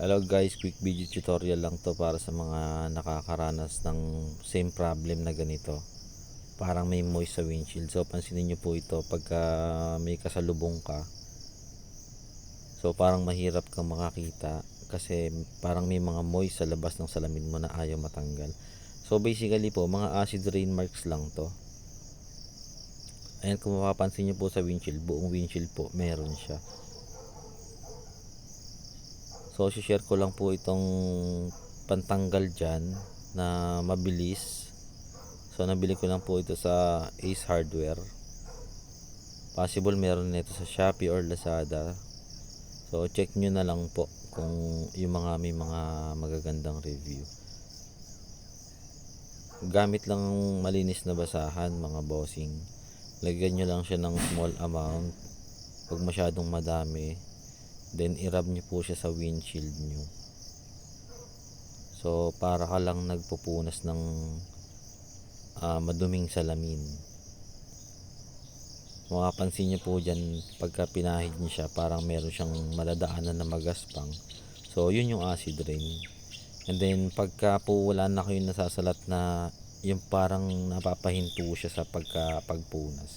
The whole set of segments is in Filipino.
Hello guys, quick video tutorial lang to para sa mga nakakaranas ng same problem na ganito. Parang may moist sa windshield. So pansinin nyo po ito pagka may kasalubong ka. So parang mahirap kang makakita kasi parang may mga moist sa labas ng salamin mo na ayaw matanggal. So basically po, mga acid rain marks lang to. Ayan, kung mapapansin nyo po sa windshield, buong windshield po meron siya. So share ko lang po itong pantanggal dyan na mabilis. So nabili ko lang po ito sa Ace Hardware. Possible meron nito sa Shopee or Lazada. So check nyo na lang po kung yung mga may mga magagandang review. Gamit lang malinis na basahan mga bossing. Lagyan nyo lang siya ng small amount. Huwag masyadong madami. Then i-rub nyo po siya sa windshield nyo. So para ka lang nagpupunas ng maduming salamin. Mapapansin nyo po dyan pagka pinahid nyo siya, parang meron siyang maladaanan na magaspang. So yun yung acid rain. And then pagka po wala na kayong nasasalat na yung parang napapahinto siya sa pagpunas.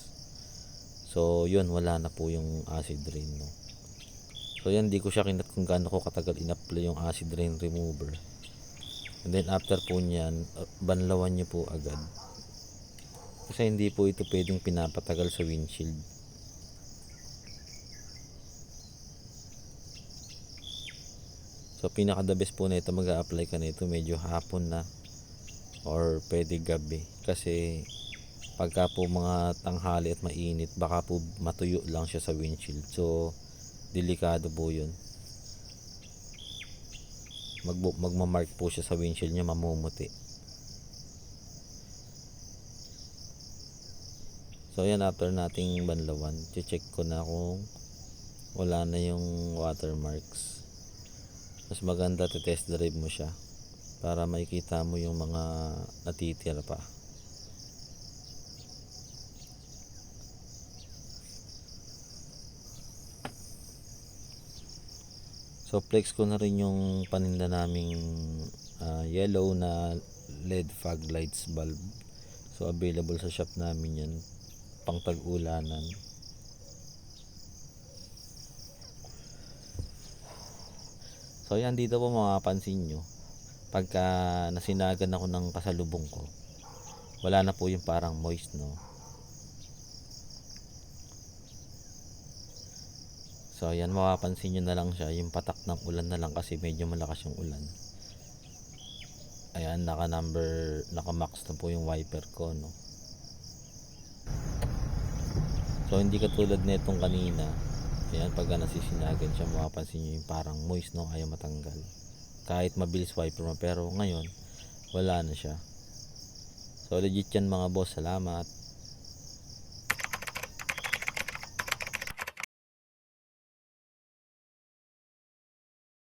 So yun, wala na po yung acid rain, no? So yan, di ko siya kinat kung gaano ko katagal in-apply yung acid rain remover. And then after po nyan, banlawan nyo po agad. Kasi hindi po ito pwedeng pinapatagal sa windshield. So pinaka the best po nito, mag-a-apply ka nito medyo hapon na or pwede gabi. Kasi pagka po mga tanghali at mainit, baka po matuyo lang siya sa windshield. So delikado po yun. Magmamark po siya sa windshield niya, mamumuti. So yan, after nating banlawan, check ko na kung wala na yung watermarks. Mas maganda test drive mo siya para makikita mo yung mga natitira pa. So flex ko na rin yung paninda naming yellow na LED fog lights bulb. So available sa shop namin yan, pang tag-ulanan. So yan, dito po mapapansin nyo, pagka nasinagan ako ng kasalubong ko, wala na po yung parang moist, no? So yan, mapapansin nyo na lang siya, yung patak ng ulan na lang kasi medyo malakas yung ulan. Ayan, naka max na po yung wiper ko, no? So hindi katulad nitong kanina. Ayan, pagka nasisinagan siya, mapapansin nyo yung parang moist, no? Ayaw matanggal kahit mabilis wiper mo, pero ngayon wala na siya. So legit yan mga boss, salamat.